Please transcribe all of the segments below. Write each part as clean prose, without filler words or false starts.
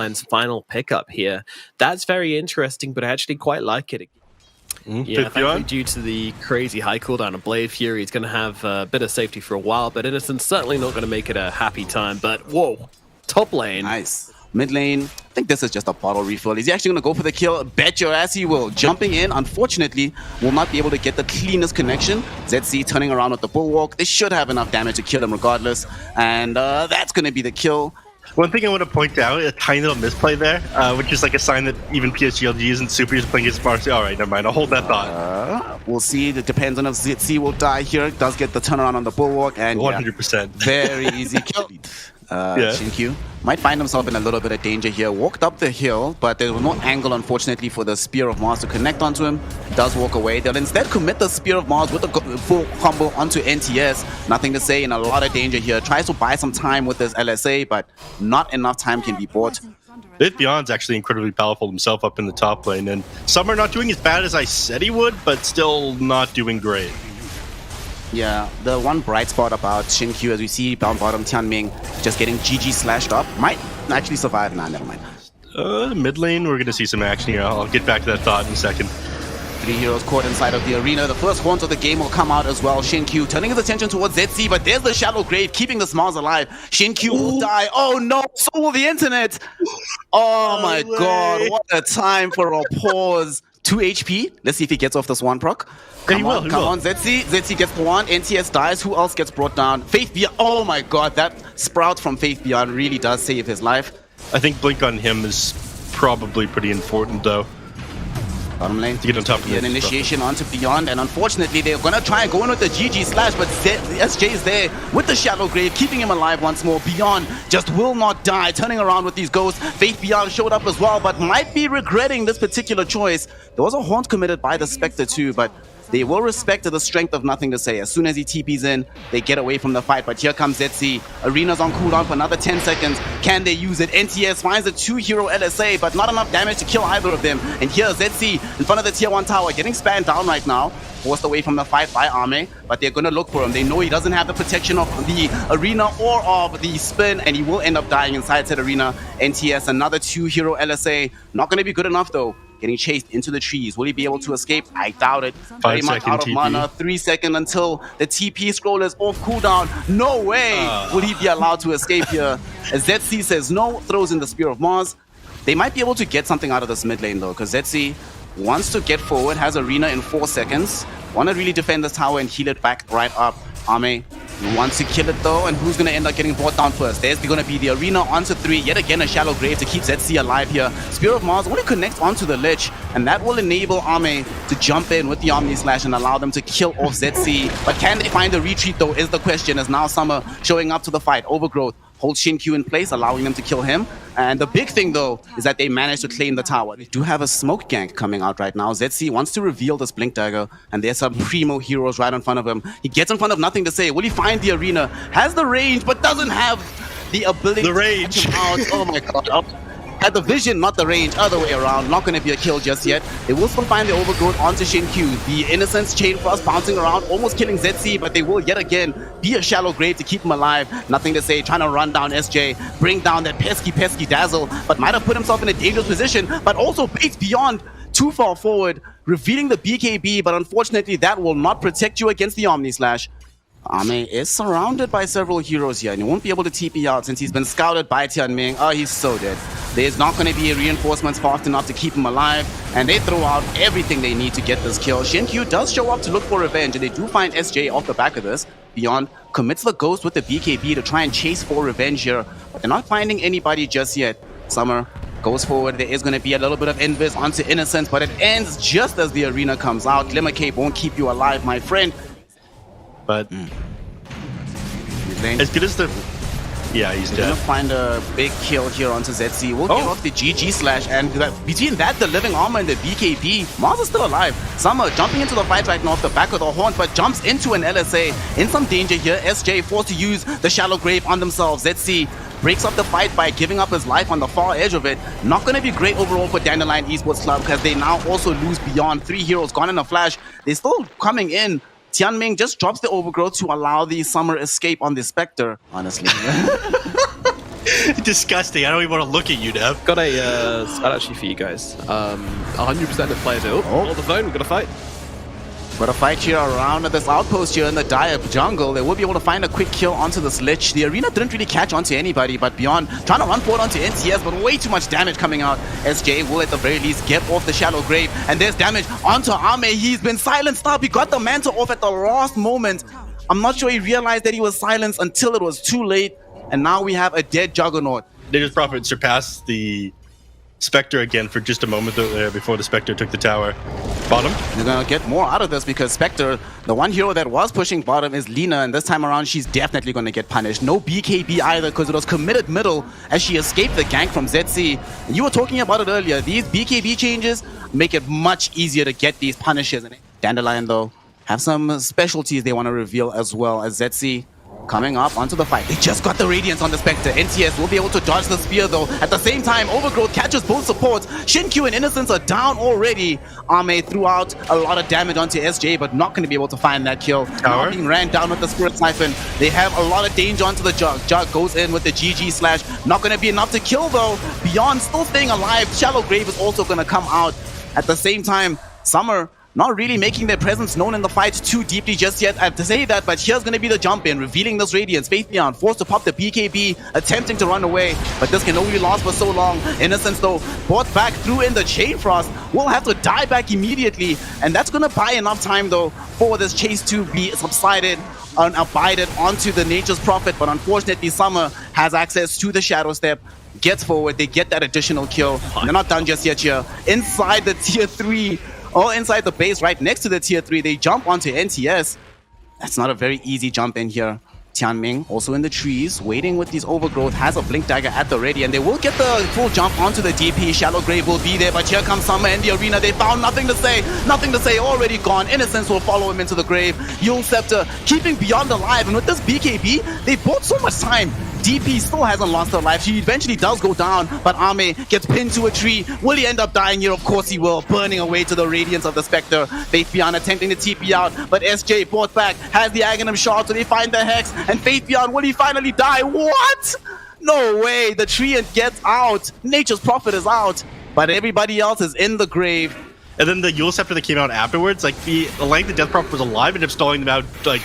final pickup here. That's very interesting, but I actually quite like it. Yeah, thankfully, due to the crazy high cooldown of Blade Fury, he's going to have a bit of safety for a while, but Innocent's certainly not going to make it a happy time. But whoa, top lane. Nice. Mid lane, I think this is just a bottle refill. Is he actually going to go for the kill? Bet your ass he will. Jumping in, unfortunately, will not be able to get the cleanest connection. ZC turning around with the Bulwark. They should have enough damage to kill him regardless. And that's going to be the kill. One thing I want to point out, a tiny little misplay there, which is like a sign that even PSG.LGD isn't super used to playing against Marcy. All right, never mind. I'll hold that thought. We'll see. It depends on if ZC will die here. It does get the turnaround on the Bulwark. And 100%. Very easy kill. Xinkyu might find himself in a little bit of danger here. Walked up the hill, but there was no angle, unfortunately, for the Spear of Mars to connect onto him. Does walk away. They'll instead commit the Spear of Mars with a full combo onto NTS. Nothing to say, in a lot of danger here. Tries to buy some time with this LSA, but not enough time can be bought. Beyond's actually incredibly powerful himself up in the top lane, and Summer not doing as bad as I said he would, but still not doing great. Yeah, the one bright spot about Xinkyu, as we see down bottom, Tianming just getting GG slashed up, might actually survive. Nah, never mind. Mid lane, we're going to see some action here. I'll get back to that thought in a second. 3 heroes caught inside of the arena. The first horns of the game will come out as well. Xinkyu turning his attention towards ZC, but there's the shallow grave keeping the Mars alive. Xinkyu will die. Oh no, so will the internet. Oh my god, what a time for a pause. 2 HP. Let's see if he gets off this one proc. Come on, ZC. ZC gets the one. NTS dies. Who else gets brought down? Faith Beyond. Oh my god, that sprout from Faith Beyond really does save his life. I think Blink on him is probably pretty important though. Bottom lane to get on top of an initiation onto Beyond, and unfortunately they're gonna try and go in with the GG slash, but SJ is there with the shallow grave, keeping him alive once more. Beyond just will not die, turning around with these ghosts. Faith Beyond showed up as well, but might be regretting this particular choice. There was a haunt committed by the Spectre too, but they will respect the strength of Nothing to Say. As soon as he TPs in, they get away from the fight. But here comes ZC. Arena's on cooldown for another 10 seconds. Can they use it? NTS finds a 2-hero LSA, but not enough damage to kill either of them. And here ZC in front of the tier 1 tower, getting spanned down right now. Forced away from the fight by Ame, but they're going to look for him. They know he doesn't have the protection of the arena or of the spin, and he will end up dying inside said arena. NTS, another 2-hero LSA. Not going to be good enough though. Getting chased into the trees. Will he be able to escape? I doubt it. Very much out of mana. 3 seconds until the TP scroll is off cooldown. No way will he be allowed to escape here. As ZC says no, throws in the Spear of Mars. They might be able to get something out of this mid lane though, because ZC wants to get forward, has arena in 4 seconds. Want to really defend this tower and heal it back right up. Ame wants to kill it though, and who's going to end up getting brought down first? There's going to be the arena onto 3. Yet again, a shallow grave to keep ZC alive here. Spear of Mars only connects onto the lich, and that will enable Ame to jump in with the Omni Slash and allow them to kill off ZC. But can they find a retreat though is the question, as now Summer showing up to the fight. Overgrowth holds Xinkyu in place, allowing them to kill him. And the big thing though is that they managed to claim the tower. They do have a smoke gank coming out right now. ZC wants to reveal this Blink Dagger, and there's some primo heroes right in front of him. He gets in front of Nothing to Say. Will he find the arena? Has the range, but doesn't have the ability to catch him out. Oh my god. Had the vision, not the range. Other way around. Not going to be a kill just yet. They will still find the Overgrowth onto Xinkyu. The Innocence Chain Frost bouncing around, almost killing ZC, but they will yet again be a shallow grave to keep him alive. Nothing to Say, trying to run down SJ, bring down that pesky Dazzle, but might have put himself in a dangerous position, but also baits Beyond too far forward, revealing the BKB, but unfortunately that will not protect you against the Omni Slash. Ame is surrounded by several heroes here, and he won't be able to TP out since he's been scouted by Tianming. Oh, he's so dead. There's not going to be reinforcements fast enough to keep him alive, and they throw out everything they need to get this kill. Xinkyu does show up to look for revenge, and they do find SJ off the back of this. Beyond commits the ghost with the BKB to try and chase for revenge here, but they're not finding anybody just yet. Summer goes forward. There is going to be a little bit of invis onto Innocence, but it ends just as the arena comes out. Glimmer Cape won't keep you alive, my friend. But as good as the... Yeah, he's dead. Gonna find a big kill here onto ZC. We'll give off the GG slash, and between that, the living armor and the BKB, Mars is still alive. Summer jumping into the fight right now off the back of the horn, but jumps into an LSA. In some danger here, SJ forced to use the shallow grave on themselves. ZC breaks up the fight by giving up his life on the far edge of it. Not going to be great overall for Dandelion Esports Club, because they now also lose Beyond. 3 heroes gone in a flash. They're still coming in. Tianming just drops the Overgrowth to allow the Summer escape on the Spectre, honestly. Disgusting. I don't even want to look at you, Dev. Got a stat actually for you guys. 100% of players are on the phone. We've got a fight. But a fight here around this outpost here in the dire jungle. They will be able to find a quick kill onto this Lich. The arena didn't really catch onto anybody, but Beyond trying to run forward onto NTS, but way too much damage coming out. SJ will at the very least get off the shallow grave, and there's damage onto Ame. He's been silenced up. He got the mantle off at the last moment. I'm not sure he realized that he was silenced until it was too late, and now we have a dead Juggernaut. Nature's Prophet surpassed the Spectre again for just a moment there before the Spectre took the tower. Bottom. You're gonna get more out of this because Spectre, the one hero that was pushing bottom is Lina, and this time around she's definitely gonna get punished. No BKB either because it was committed middle as she escaped the gank from ZC. And you were talking about it earlier, these BKB changes make it much easier to get these punishes. Dandelion though have some specialties they want to reveal as well as ZC coming up onto the fight. They just got the Radiance on the Spectre. NTS will be able to dodge the spear though. At the same time, Overgrowth catches both supports. Shin-Q and Innocence are down already. Ame threw out a lot of damage onto SJ, but not going to be able to find that kill. Now being ran down with the Spirit Siphon. They have a lot of danger onto the Jug. Jug goes in with the GG slash. Not going to be enough to kill though. Beyond still staying alive. Shallow Grave is also going to come out. At the same time, Summer not really making their presence known in the fight too deeply just yet. I have to say that, but here's going to be the jump in, revealing this Radiance. Faith Beyond forced to pop the BKB, attempting to run away, but this can only last for so long. Innocence though, brought back through in the Chain Frost, will have to die back immediately, and that's going to buy enough time though for this chase to be subsided and abided onto the Nature's Prophet, but unfortunately Summer has access to the Shadow Step, gets forward, they get that additional kill. They're not done just yet here. Inside the tier 3, or inside the base right next to the tier 3, they jump onto NTS. That's not a very easy jump in here. Tianming also in the trees, waiting with these Overgrowth, has a Blink Dagger at the ready, and they will get the full jump onto the DP. Shallow Grave will be there, but here comes Summer in the arena. They found nothing to say, already gone. Innocence will follow him into the grave. Yule Scepter keeping Beyond alive, and with this BKB, they bought so much time. DP still hasn't lost her life. She eventually does go down, but Ame gets pinned to a tree. Will he end up dying here? Of course he will, burning away to the Radiance of the Spectre. Faith Beyond attempting to TP out, but SJ brought back, has the Aghanim Shard, so they find the Hex, and Faith Beyond, will he finally die? What? No way, the tree gets out. Nature's Prophet is out, but everybody else is in the grave. And then the Yule Scepter that came out afterwards, like the length the Death Prophet was alive, ended up stalling them out like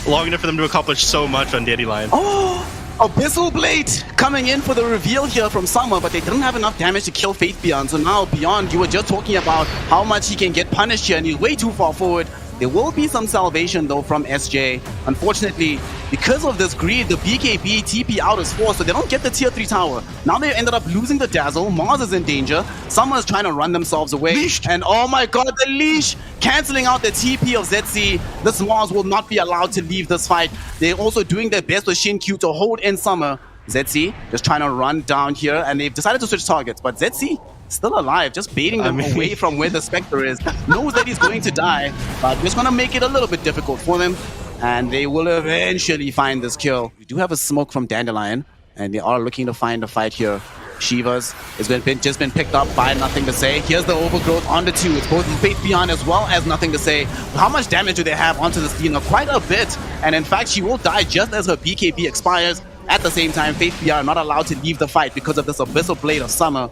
long enough for them to accomplish so much on Dandelion. Oh! Abyssal Blade coming in for the reveal here from Summer, but they didn't have enough damage to kill Faith Beyond. So now Beyond, you were just talking about how much he can get punished here, and he's way too far forward. There will be some salvation though from SJ. Unfortunately, because of this greed, the BKB TP out is forced, so they don't get the tier 3 tower. Now they ended up losing the Dazzle. Mars is in danger. Summer is trying to run themselves away. Leashed. And oh my god, the leash! Cancelling out the TP of ZC. This Mars will not be allowed to leave this fight. They're also doing their best with Shin-Q to hold in Summer. ZC just trying to run down here, and they've decided to switch targets, but ZC still alive, just baiting them away from where the Spectre is. Knows that he's going to die, but just gonna make it a little bit difficult for them, and they will eventually find this kill. We do have a smoke from Dandelion, and they are looking to find a fight here. Shivas has just been picked up by Nothing to Say. Here's the Overgrowth on the 2. It's both Faith Beyond as well as Nothing to Say. How much damage do they have onto the Stina? Quite a bit, and in fact she will die just as her BKB expires. At the same time, Faith Beyond not allowed to leave the fight because of this Abyssal Blade of Summer.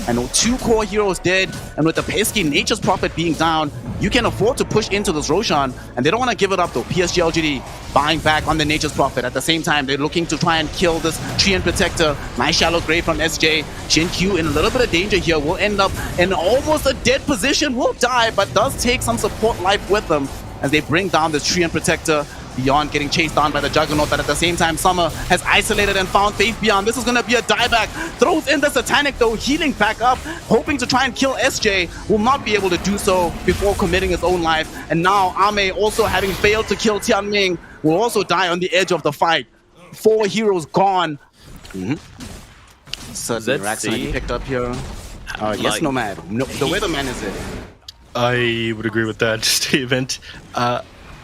And 2 core heroes dead, and with the pesky Nature's Prophet being down, you can afford to push into this Roshan, and they don't want to give it up though. PSG.LGD buying back on the Nature's Prophet. At the same time, they're looking to try and kill this Tree and Protector. Nice Shallow Grave from SJ. Shin-Q in a little bit of danger here, will end up in almost a dead position, will die, but does take some support life with them as they bring down this Tree and Protector. Beyond getting chased down by the Juggernaut, but at the same time Summer has isolated and found Faith Beyond. This is going to be a dieback. Throws in the Satanic though, healing back up, hoping to try and kill SJ. Will not be able to do so before committing his own life. And now Ame, also having failed to kill Tianming, will also die on the edge of the fight. 4 heroes gone. Certainly Rax might be picked up here. Yes, Nomad. No, the Weatherman is it. I would agree with that. Stay event.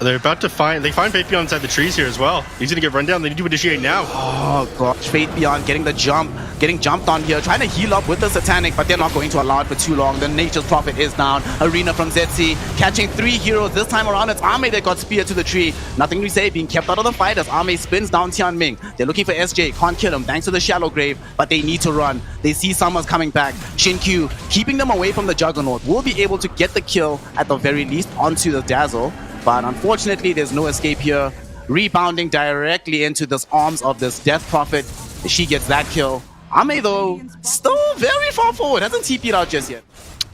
They're about to find Faithbeyond inside the trees here as well. He's gonna get run down. They need to initiate now. Oh gosh, Faithbeyond getting the jump, getting jumped on here, trying to heal up with the Satanic, but they're not going to allow it for too long. The Nature's Prophet is down. Arena from ZC catching 3 heroes. This time around, it's Ame that got speared to the tree. Nothing to say, being kept out of the fight as Ame spins down Tianming. They're looking for SJ, can't kill him thanks to the Shallow Grave, but they need to run. They see Summer's coming back. Xinkyu keeping them away from the Juggernaut will be able to get the kill at the very least onto the Dazzle. But unfortunately, there's no escape here. Rebounding directly into the arms of this Death Prophet. She gets that kill. Ame, though, still very far forward. Hasn't TP'd out just yet.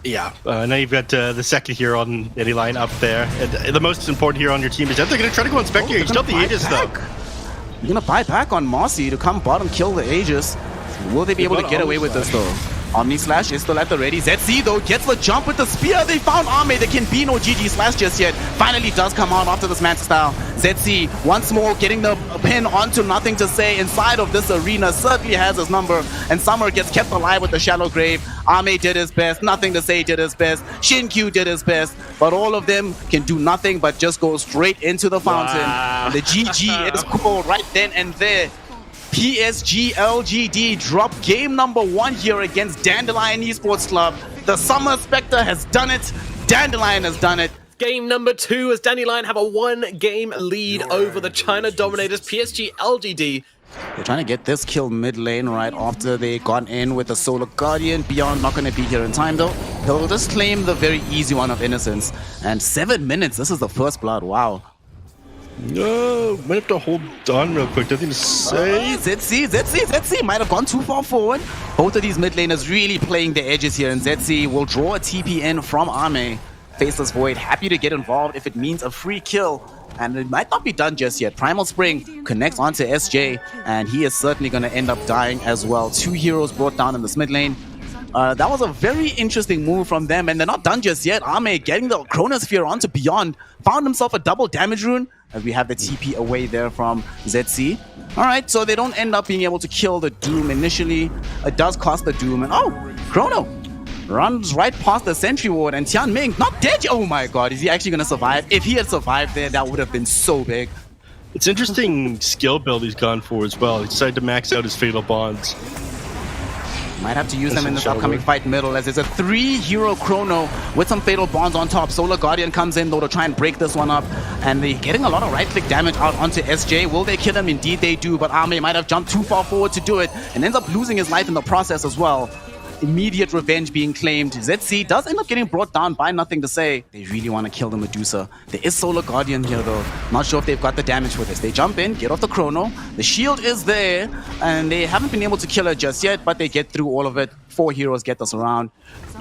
Yeah, now you've got the second hero on Dandelion up there. And the most important hero on your team is that they're going to try to go on Spectre. You still have the Aegis, though. You're going to buy back on Marcy to come bottom kill the Aegis. Will they be able to get away with this, though? Omni Slash is still at the ready. ZC though gets the jump with the spear. They found Ame. There can be no GG Slash just yet. Finally does come out after this Manta style. ZC once more getting the pin onto Nothing to Say inside of this arena. Certainly has his number. And Summer gets kept alive with the Shallow Grave. Ame did his best. Nothing to Say did his best. Xinkyu did his best. But all of them can do nothing but just go straight into the fountain. Wow. And the GG is called right then and there. PSG.LGD drop game number 1 here against Dandelion Esports Club. The Summer Spectre has done it. Dandelion has done it. Game number 2 as Dandelion have a 1-game lead over the China Dominators PSG.LGD. They're trying to get this kill mid lane right after they got in with the Solar Guardian. Beyond not going to be here in time though. He'll just claim the very easy one of Innocence. And 7 minutes, this is the first blood. Wow. No, might have to hold on real quick. Nothing to say. ZC might have gone too far forward. Both of these mid laners really playing the edges here, and ZC will draw a TP in from Ame. Faceless Void happy to get involved if it means a free kill. And it might not be done just yet. Primal Spring connects onto SJ, and he is certainly going to end up dying as well. 2 heroes brought down in this mid lane. That was a very interesting move from them, and they're not done just yet. Ame getting the Chronosphere onto Beyond. Found himself a double damage rune, as we have the TP away there from ZC. Alright, so they don't end up being able to kill the Doom initially. It does cost the Doom, and oh, Chrono runs right past the Sentry Ward, and Tianming not dead. Oh my god, is he actually going to survive? If he had survived there, that would have been so big. It's interesting skill build he's gone for as well. He decided to max out his Fatal Bonds. Might have to use them in this upcoming fight middle, as it's a 3-hero Chrono with some Fatal Bonds on top. Solar Guardian comes in though to try and break this one up, and they're getting a lot of right-click damage out onto SJ. Will they kill him? Indeed they do, but Ame might have jumped too far forward to do it and ends up losing his life in the process as well. Immediate revenge being claimed. ZC does end up getting brought down by Nothing to Say. They really want to kill the Medusa. There is Solar Guardian here though. Not sure if they've got the damage for this. They jump in, get off the Chrono. The shield is there, and they haven't been able to kill her just yet, but they get through all of it. 4 heroes get us around.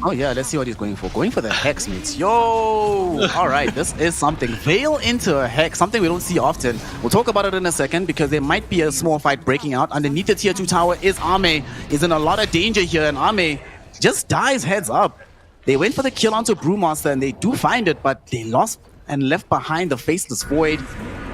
Oh yeah, let's see what he's going for. Going for the Hex, mates. Yo! Alright, this is something. Veil into a Hex, something we don't see often. We'll talk about it in a second, because there might be a small fight breaking out. Underneath the tier 2 tower is Ame. Is in a lot of danger here, and Ame just dies heads up. They went for the kill onto Brewmaster, and they do find it, but they lost and left behind the Faceless Void.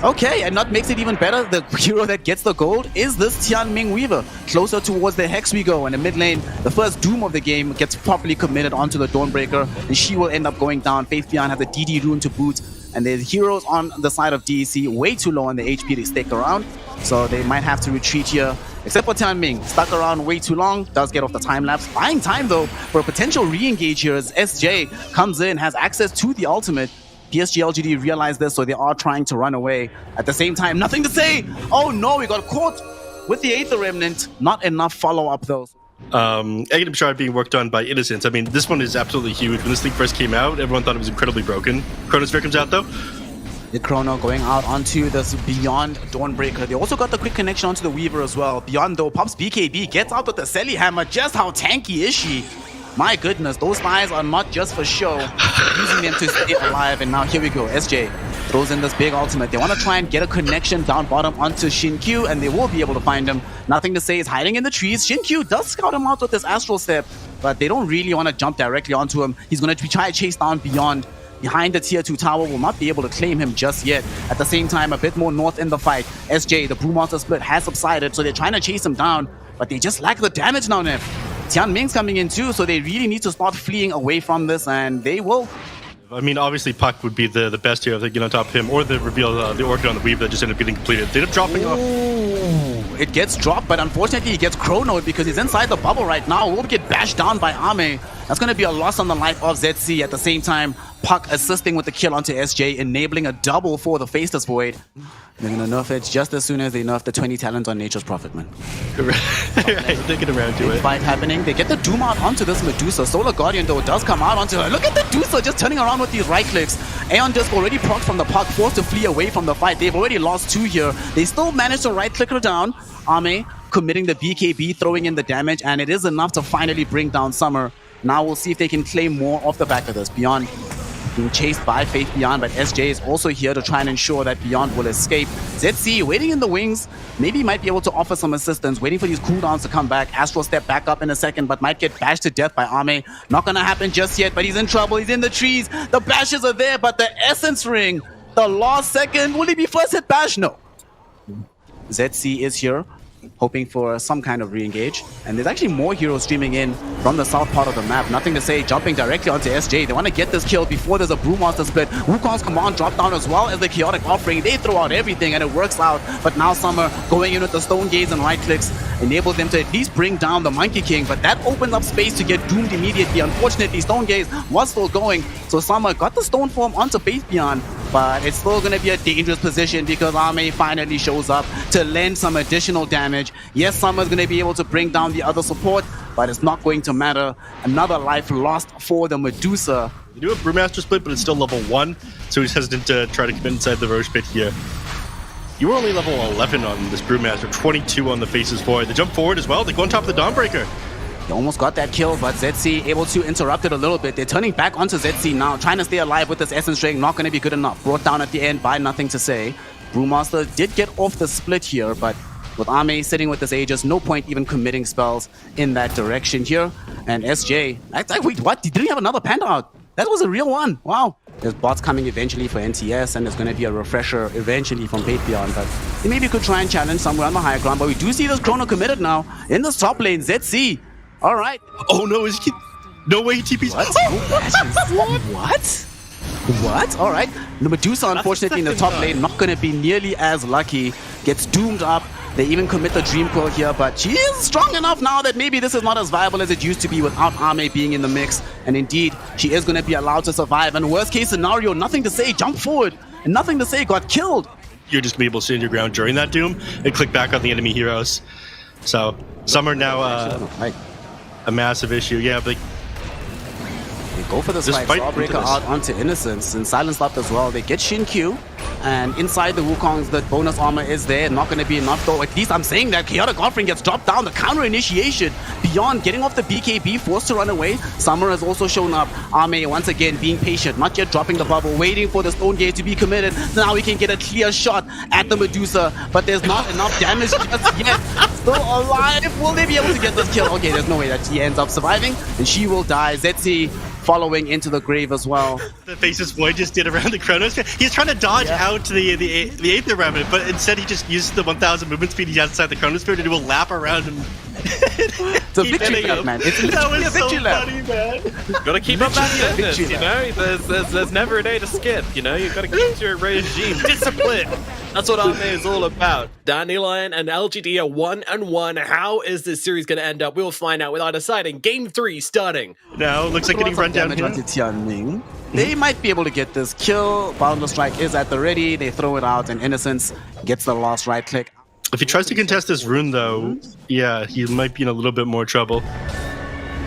Okay, and that makes it even better. The hero that gets the gold is this Tianming Weaver. Closer towards the Hex we go. In the mid lane, the first Doom of the game gets properly committed onto the Dawnbreaker, and she will end up going down. Faithbeyond has a DD rune to boot, and there's heroes on the side of DEC way too low on the HP to stick around, so they might have to retreat here. Except for Tianming, stuck around way too long, does get off the time lapse. Buying time though for a potential re-engage here as SJ comes in, has access to the ultimate. PSG.LGD realized this, so they are trying to run away. At the same time, Nothing to Say. Oh no, we got caught with the Aether Remnant. Not enough follow-up though. Aghanim Shard being worked on by Innocence. I mean, this one is absolutely huge. When this thing first came out, everyone thought it was incredibly broken. Chronosphere comes out though. The Chrono going out onto this Beyond Dawnbreaker. They also got the quick connection onto the Weaver as well. Beyond though pops BKB, gets out with the Selly Hammer. Just how tanky is she? My goodness, those guys are not just for show, using them to stay alive. And now here we go, SJ throws in this big ultimate. They want to try and get a connection down bottom onto Xinkyu, and they will be able to find him. Nothing to Say is hiding in the trees. Xinkyu does scout him out with this Astral Step, but they don't really want to jump directly onto him. He's going to try to chase down Beyond. Behind the tier 2 tower, will not be able to claim him just yet. At the same time, a bit more north in the fight. SJ, the Brewmaster split has subsided, so they're trying to chase him down, but they just lack the damage now, Nev. Tianming's coming in too, so they really need to start fleeing away from this, and they will I mean, obviously Puck would be the best here if they get on top of him, or the reveal the Orchid on the Weave that just ended up getting completed. They ended up dropping off. It gets dropped, but unfortunately he gets chronoed because he's inside the bubble right now. Will get bashed down by Ame. That's going to be a loss on the life of ZC. At the same time, Puck assisting with the kill onto SJ, enabling a double for the Faceless Void. They're going to nerf it just as soon as they nerf the 20 talent on Nature's Prophet, man. Right, they get around to it. Fight happening. They get the Doom out onto this Medusa. Solar Guardian, though, does come out onto her. Look at the Medusa just turning around with these right clicks. Aeon Disc already procced from the Puck, forced to flee away from the fight. They've already lost 2 here. They still managed to right click her down. Ame committing the BKB, throwing in the damage, and it is enough to finally bring down Summer. Now we'll see if they can claim more off the back of this. Beyond being chased by Faith Beyond, but SJ is also here to try and ensure that Beyond will escape. ZC waiting in the wings, maybe might be able to offer some assistance, waiting for these cooldowns to come back. Astral step back up in a second, but might get bashed to death by Ame. Not gonna happen just yet, but he's in trouble. He's in the trees. The bashes are there, but the Essence Ring, the last second, will he be first hit bash? No. ZC is here, hoping for some kind of re-engage. And there's actually more heroes streaming in from the south part of the map. Nothing to say, jumping directly onto SJ. They want to get this kill before there's a Brewmaster split. Wukong's command drop down as well as the Chaotic Offering. They throw out everything and it works out. But now Summer going in with the Stone Gaze and right clicks enables them to at least bring down the Monkey King. But that opens up space to get doomed immediately. Unfortunately, Stone Gaze was still going. So Summer got the Stone Form onto Faith Beyond. But it's still going to be a dangerous position because Ame finally shows up to lend some additional damage. Yes, Summer's going to be able to bring down the other support, but it's not going to matter. Another life lost for the Medusa. They do a Brewmaster split, but it's still level 1, so he's hesitant to try to commit inside the Roche pit here. You were only level 11 on this Brewmaster, 22 on the Faces Void. They jump forward as well. They go on top of the Dawnbreaker. They almost got that kill, but ZC able to interrupt it a little bit. They're turning back onto ZC now, trying to stay alive with this Essence Ring. Not going to be good enough. Brought down at the end by Nothing to Say. Brewmaster did get off the split here, but with Ame sitting with this Aegis, no point even committing spells in that direction here. And SJ, wait, what? Did he have another Panda out? That was a real one. Wow. There's bots coming eventually for NTS, and there's going to be a refresher eventually from Faith Beyond. But they maybe could try and challenge somewhere on the higher ground. But we do see this Chrono committed now in this top lane. ZC. All right. Oh no, no way he TP's. What? What? What? All right. The Medusa, unfortunately, in the top lane, not going to be nearly as lucky. Gets doomed up. They even commit the Dream Coil here, but she is strong enough now that maybe this is not as viable as it used to be without Ame being in the mix. And indeed, she is going to be allowed to survive. And worst case scenario, Nothing to Say, jump forward. And Nothing to Say got killed. You're just going to be able to stand your ground during that Doom and click back on the enemy heroes. So, some are now a massive issue. Yeah, but they go for the spike. Starbreaker out onto Innocence and Silence Left as well. They get Shin Q, and inside the Wukong's, the bonus armor is there. Not going to be enough though. At least I'm saying that Chaotic Offering gets dropped down. The counter initiation. Beyond getting off the BKB, forced to run away. Summer has also shown up. Ame once again being patient, not yet dropping the bubble, waiting for the Stone Gate to be committed. Now we can get a clear shot at the Medusa, but there's not enough damage just yet. Still alive. Will they be able to get this kill? Okay, there's no way that she ends up surviving, and she will die. ZC following into the grave as well. The Faces Void just did around the Chronosphere. He's trying to dodge out to the Aether Remnant, but instead he just used the 1000 movement speed he has inside the Chronosphere to do a lap around him. It's a victory lap, man. It's literally a victory lap. Funny, man. Gotta keep up that fitness, you know? There's never a day to skip, you know? You've got to keep to your regime. Discipline! That's what Ame is all about. Dandelion and LGD are 1-1. How is this series going to end up? We'll find out without deciding. Game 3 starting. Now, looks like getting run down here. Tianming. They might be able to get this kill. Boundless Strike is at the ready. They throw it out, and Innocence gets the last right click. If he tries to contest this rune, though, yeah, he might be in a little bit more trouble.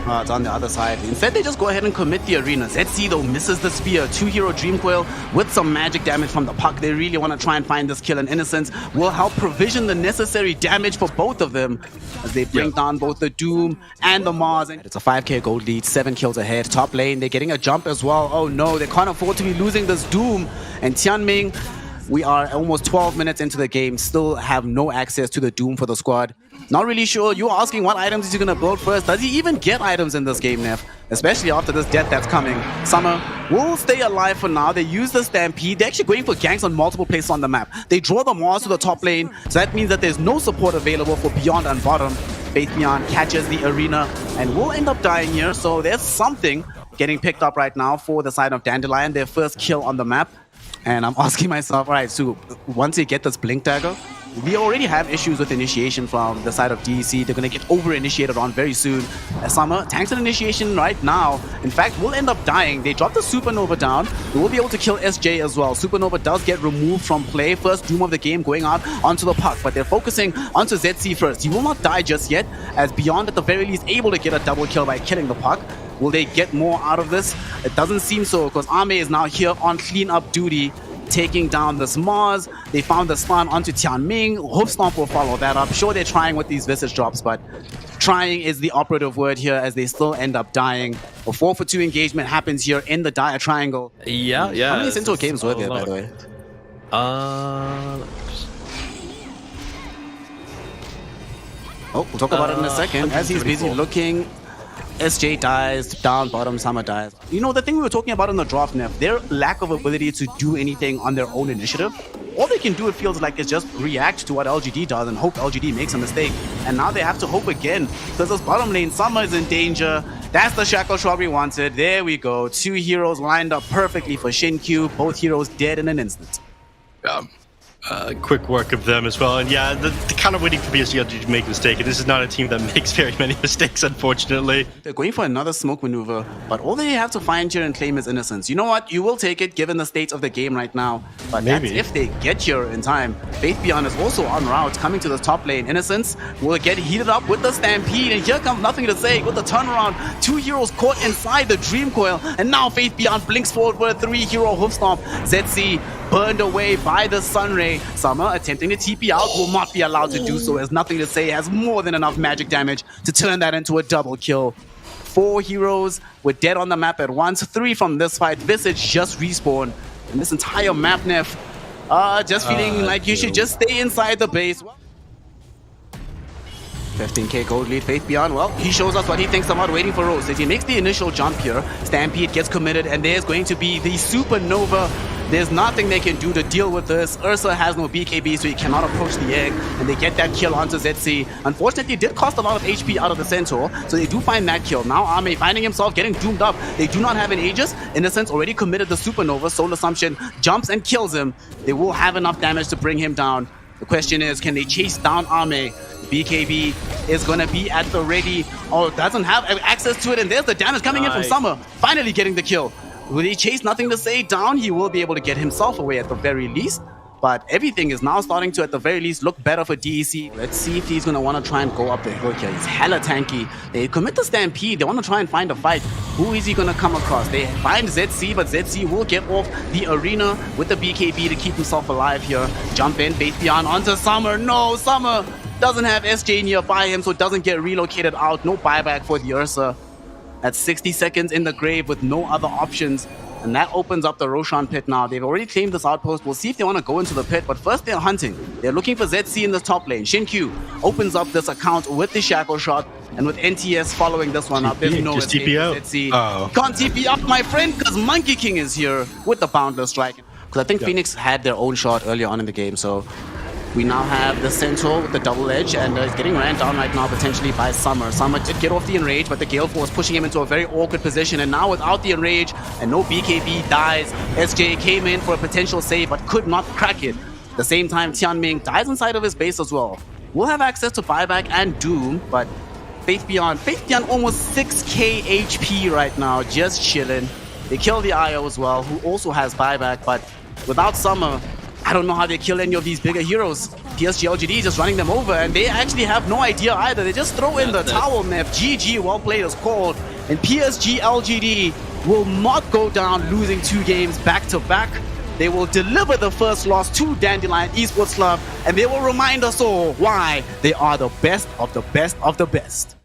It's on the other side. Instead, they just go ahead and commit the arena. ZC, though, misses the spear. 2-hero Dream Coil with some magic damage from the Puck. They really want to try and find this kill, and Innocence will help provision the necessary damage for both of them as they bring down both the Doom and the Mars. And it's a 5k gold lead, 7 kills ahead. Top lane, they're getting a jump as well. Oh no, they can't afford to be losing this Doom. And Tianming, we are almost 12 minutes into the game, still have no access to the Doom for the squad. Not really sure. You're asking what items is he going to build first. Does he even get items in this game, Neff? Especially after this death that's coming. Summer will stay alive for now. They use the Stampede. They're actually going for ganks on multiple places on the map. They draw the Mars to the top lane, so that means that there's no support available for Beyond and Bottom. Faith Beyond catches the arena and will end up dying here, so there's something. getting picked up right now for the side of Dandelion, their first kill on the map. And I'm asking myself, all right, so once they get this Blink Dagger, we already have issues with initiation from the side of DEC. They're going to get over-initiated on very soon. Summer tanks an initiation right now. In fact, will end up dying. They drop the Supernova down. They will be able to kill SJ as well. Supernova does get removed from play. First Doom of the game going out onto the puck, but they're focusing onto ZC first. He will not die just yet, as Beyond at the very least able to get a double kill by killing the puck. Will they get more out of this? It doesn't seem so, because Ame is now here on cleanup duty, taking down this Mars. They found the spawn onto Tianming. Hoofstomp will follow that up. Sure, they're trying with these Visage drops, but trying is the operative word here, as they still end up dying. A 4-for-2 engagement happens here in the dire triangle. Yeah. How many Centaur games were there, by the way? Oh, we'll talk about it in a second. As he's busy looking, SJ dies, down, bottom, Summer dies. You know, the thing we were talking about in the draft, Nev, their lack of ability to do anything on their own initiative. All they can do, it feels like, is just react to what LGD does and hope LGD makes a mistake. And now they have to hope again, because this bottom lane, Summer is in danger. That's the Shackle Shot we wanted. There we go. 2 heroes lined up perfectly for Shinkyu. Both heroes dead in an instant. Quick work of them as well, and yeah, the kind of waiting for PSG to make a mistake, and this is not a team that makes very many mistakes, unfortunately. They're going for another smoke maneuver, but all they have to find here and claim is innocence. You know what? You will take it given the state of the game right now, but that's if they get here in time. Faith Beyond is also en route, coming to the top lane. Innocence will get heated up with the Stampede, and here comes Nothing to Say with the turnaround. 2 heroes caught inside the Dream Coil, and now Faith Beyond blinks forward for a 3-hero hoofstomp. ZC burned away by the Sunray. Summer attempting to TP out, will not be allowed to do so, as Nothing to Say has more than enough magic damage to turn that into a double kill. 4 heroes were dead on the map at once. 3 from this fight. Visage just respawned. And this entire map, Neff, just feeling like you should just stay inside the base. 15k gold lead, Faith Beyond. Well, he shows us what he thinks about waiting for Rose. If he makes the initial jump here, Stampede gets committed, and there's going to be the Supernova. There's nothing they can do to deal with this. Ursa has no BKB, so he cannot approach the egg, and they get that kill onto ZC. Unfortunately, it did cost a lot of HP out of the Centaur, so they do find that kill. Now Ame finding himself getting doomed up. They do not have an Aegis. Innocence already committed the Supernova. Soul Assumption jumps and kills him. They will have enough damage to bring him down. The question is, can they chase down Ame? BKB is going to be at the ready. Oh, doesn't have access to it, and there's the damage coming in from Summer. Finally getting the kill. Will he chase Nothing to Say down? He will be able to get himself away at the very least. But everything is now starting to, at the very least, look better for DEC. Let's see if he's going to want to try and go up the hill here. He's hella tanky. They commit the Stampede. They want to try and find a fight. Who is he going to come across? They find ZC, but ZC will get off the arena with the BKB to keep himself alive here. Jump in, Faith Beyond onto Summer. No, Summer doesn't have SJ nearby him, so it doesn't get relocated out. No buyback for the Ursa. At 60 seconds in the grave with no other options. And that opens up the Roshan pit now. They've already claimed this outpost. We'll see if they want to go into the pit. But first, they're hunting. They're looking for ZC in the top lane. Shinkyu opens up this account with the Shackle Shot. And with NTS following this one up, there's no escape for ZC. Can't TP up, my friend, because Monkey King is here with the Boundless Strike. Because I think Phoenix had their own shot earlier on in the game. So we now have the Centaur with the double edge, and it's getting ran down right now potentially by Summer. Summer did get off the enrage, but the Gale Force pushing him into a very awkward position, and now without the enrage and no BKB dies, SJ came in for a potential save but could not crack it. At the same time, Tianming dies inside of his base as well. We'll have access to buyback and Doom, but Faith Beyond almost 6k HP right now, just chilling. They kill the IO as well, who also has buyback, but without Summer, I don't know how they kill any of these bigger heroes. PSG.LGD just running them over, and they actually have no idea either. They just throw in the towel map. GG, well played is called. And PSG.LGD will not go down losing 2 games back to back. They will deliver the first loss to Dandelion Esports Club, and they will remind us all why they are the best of the best of the best.